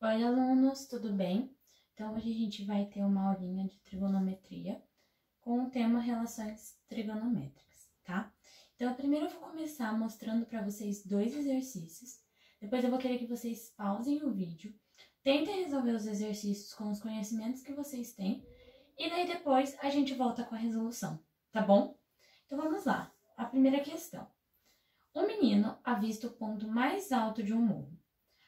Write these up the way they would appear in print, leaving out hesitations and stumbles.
Oi, alunos, tudo bem? Então, hoje a gente vai ter uma aulinha de trigonometria com o tema relações trigonométricas, tá? Então, primeiro eu vou começar mostrando para vocês dois exercícios, depois eu vou querer que vocês pausem o vídeo, tentem resolver os exercícios com os conhecimentos que vocês têm, e daí depois a gente volta com a resolução, tá bom? Então, vamos lá. A primeira questão. Um menino avista o ponto mais alto de um morro.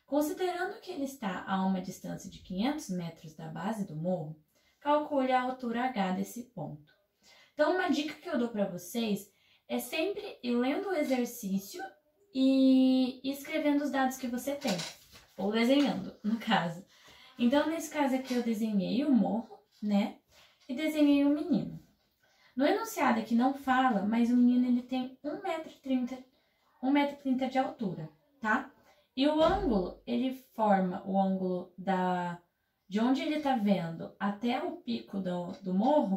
Considerando que ele está a uma distância de 500 metros da base do morro, calcule a altura H desse ponto. Então, uma dica que eu dou para vocês é sempre ir lendo o exercício e escrevendo os dados que você tem, ou desenhando, no caso. Então, nesse caso aqui, eu desenhei o morro, né, e desenhei o menino. No enunciado aqui não fala, mas o menino ele tem 1,30 m de altura, tá? E o ângulo, ele forma o ângulo de onde ele tá vendo até o pico do morro,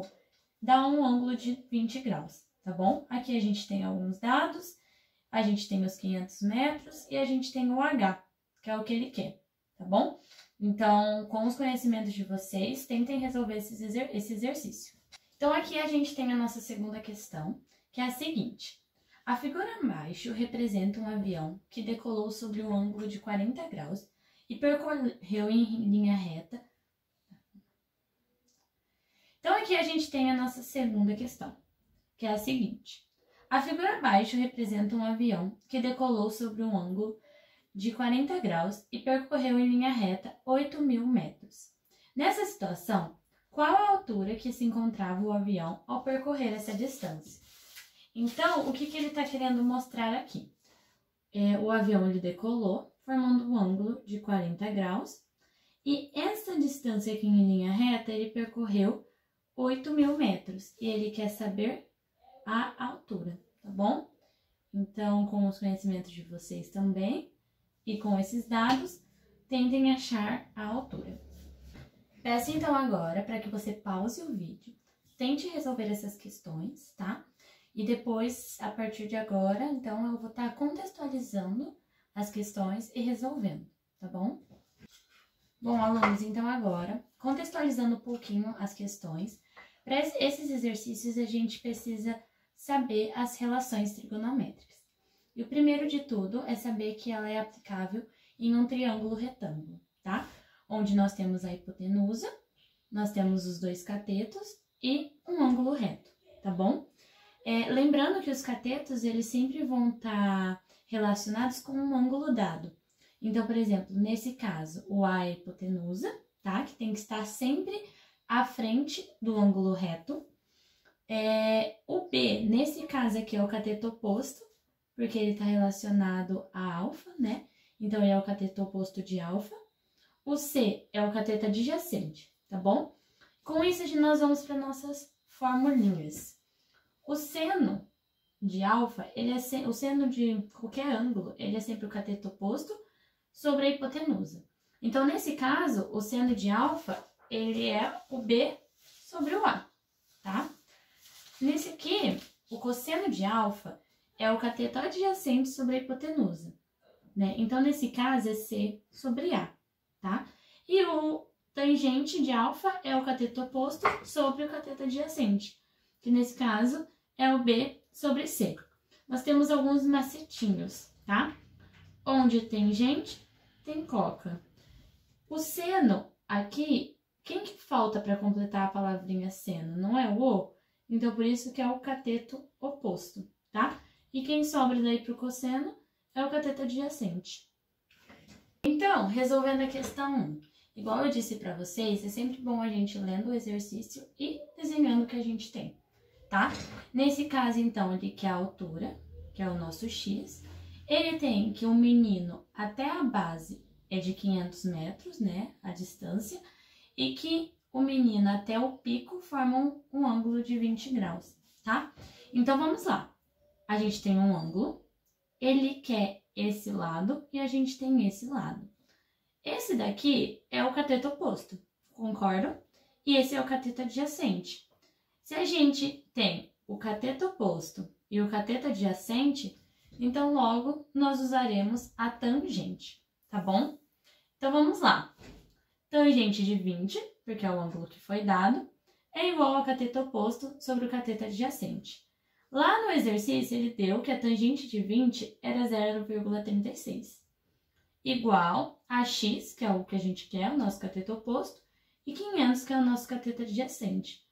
dá um ângulo de 20 graus, tá bom? Aqui a gente tem alguns dados, a gente tem os 500 metros e a gente tem o H, que é o que ele quer, tá bom? Então, com os conhecimentos de vocês, tentem resolver esse exercício. Então, aqui a gente tem a nossa segunda questão, que é a seguinte. A figura abaixo representa um avião que decolou sobre um ângulo de 40 graus e percorreu em linha reta. Então, aqui a gente tem a nossa segunda questão, que é a seguinte. A figura abaixo representa um avião que decolou sobre um ângulo de 40 graus e percorreu em linha reta 8.000 metros. Nessa situação, qual a altura que se encontrava o avião ao percorrer essa distância? Então, o que ele está querendo mostrar aqui? O avião ele decolou, formando um ângulo de 40 graus, e essa distância aqui em linha reta, ele percorreu 8.000 metros, e ele quer saber a altura, tá bom? Então, com os conhecimentos de vocês também, e com esses dados, tentem achar a altura. Peço então agora para que você pause o vídeo, tente resolver essas questões, tá? E depois, a partir de agora, então, eu vou estar contextualizando as questões e resolvendo, tá bom? Bom, alunos, então agora, contextualizando um pouquinho as questões, para esses exercícios a gente precisa saber as relações trigonométricas. E o primeiro de tudo é saber que ela é aplicável em um triângulo retângulo, tá? Onde nós temos a hipotenusa, nós temos os dois catetos e um ângulo reto, tá bom? Lembrando que os catetos, eles sempre vão estar relacionados com um ângulo dado. Então, por exemplo, nesse caso, o A é a hipotenusa, tá? Que tem que estar sempre à frente do ângulo reto. O B, nesse caso aqui, é o cateto oposto, porque ele está relacionado a alfa, né? Então, ele é o cateto oposto de alfa. O C é o cateto adjacente, tá bom? Com isso, nós vamos para nossas formulinhas. O seno de alfa, o seno de qualquer ângulo, ele é sempre o cateto oposto sobre a hipotenusa. Então, nesse caso, o seno de alfa, ele é o B sobre o A, tá? Nesse aqui, o cosseno de alfa é o cateto adjacente sobre a hipotenusa, né? Então, nesse caso, é C sobre A, tá? E o tangente de alfa é o cateto oposto sobre o cateto adjacente, que nesse caso é o B sobre C. Nós temos alguns macetinhos, tá? Onde tem gente, tem coca. O seno aqui, quem que falta para completar a palavrinha seno? Não é o O? Então, por isso que é o cateto oposto, tá? E quem sobra daí para o cosseno é o cateto adjacente. Então, resolvendo a questão 1. Igual eu disse para vocês, é sempre bom a gente lendo o exercício e desenhando o que a gente tem, tá? Nesse caso, então, ele quer a altura, que é o nosso X. Ele tem que o menino até a base é de 500 metros, né, a distância, e que o menino até o pico formam um ângulo de 20 graus, tá? Então, vamos lá. A gente tem um ângulo, ele quer esse lado e a gente tem esse lado. Esse daqui é o cateto oposto, concordam? E esse é o cateto adjacente. Se a gente tem o cateto oposto e o cateto adjacente, então logo nós usaremos a tangente, tá bom? Então vamos lá. tangente de 20, porque é o ângulo que foi dado, é igual ao cateto oposto sobre o cateto adjacente. Lá no exercício, ele deu que a tangente de 20 era 0,36, igual a x, que é o que a gente quer, o nosso cateto oposto, e 500, que é o nosso cateto adjacente.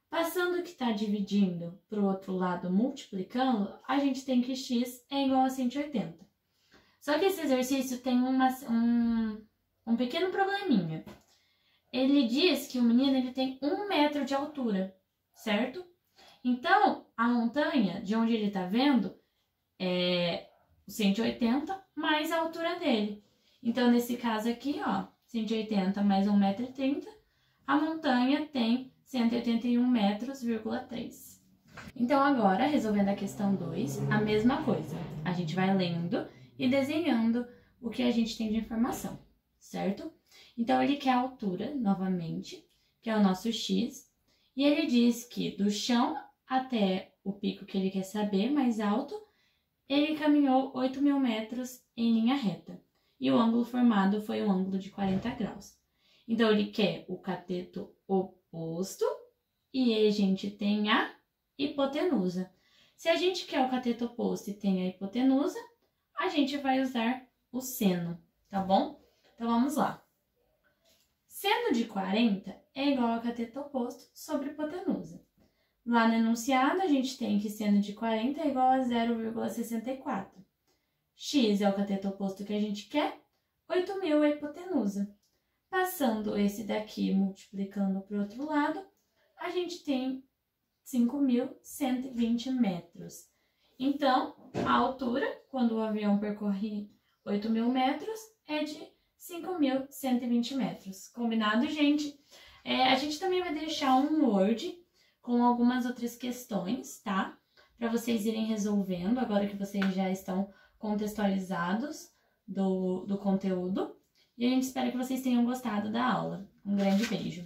Passando o que está dividindo para o outro lado, multiplicando, a gente tem que x é igual a 180. Só que esse exercício tem um pequeno probleminha. Ele diz que o menino ele tem 1 metro de altura, certo? Então, a montanha, de onde ele está vendo, é 180 mais a altura dele. Então, nesse caso aqui, ó, 180 mais 1,30 m, a montanha tem 181 metros,3. Então, agora, resolvendo a questão 2, a mesma coisa. A gente vai lendo e desenhando o que a gente tem de informação, certo? Então, ele quer a altura, novamente, que é o nosso x, e ele diz que do chão até o pico que ele quer saber, mais alto, ele caminhou 8.000 metros em linha reta, e o ângulo formado foi um ângulo de 40 graus. Então, ele quer o cateto oposto, e a gente tem a hipotenusa. Se a gente quer o cateto oposto e tem a hipotenusa, a gente vai usar o seno, tá bom? Então, vamos lá. Seno de 40 é igual ao cateto oposto sobre hipotenusa. Lá no enunciado, a gente tem que seno de 40 é igual a 0,64. X é o cateto oposto que a gente quer, 8.000 é a hipotenusa. Passando esse daqui, multiplicando para o outro lado, a gente tem 5.120 metros. Então, a altura, quando o avião percorre 8.000 metros, é de 5.120 metros. Combinado, gente? A gente também vai deixar um Word com algumas outras questões, tá? Para vocês irem resolvendo, agora que vocês já estão contextualizados do conteúdo. E a gente espera que vocês tenham gostado da aula. Um grande beijo!